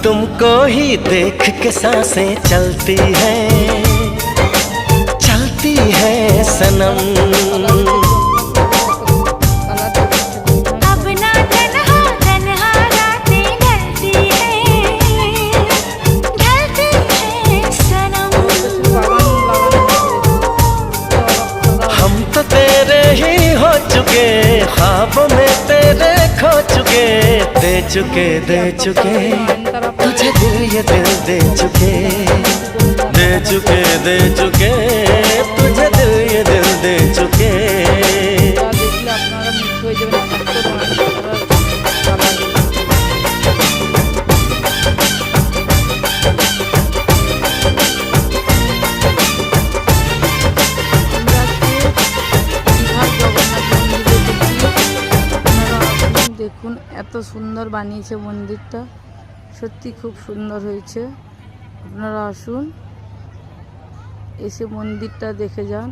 तुमको ही देख के सांसें चलती है सनम। अब ना तन्हा तन्हा रातें ढलती है सनम। हम तो तेरे ही हो चुके, ख्वाबों में तेरे खो चुके, दे चुके तुझे दिल, ये दिल दे चुके, दे चुके तुझे दिल, ये दिल दे चुके। দেখলে আপনারা মুগ্ধ হয়ে যাবেন। এত দেখুন এত সুন্দর বানিয়েছে মন্দিরটা, সত্যি খুব সুন্দর হয়েছে। আপনারা আসুন, এসে মন্দিরটা দেখে যান।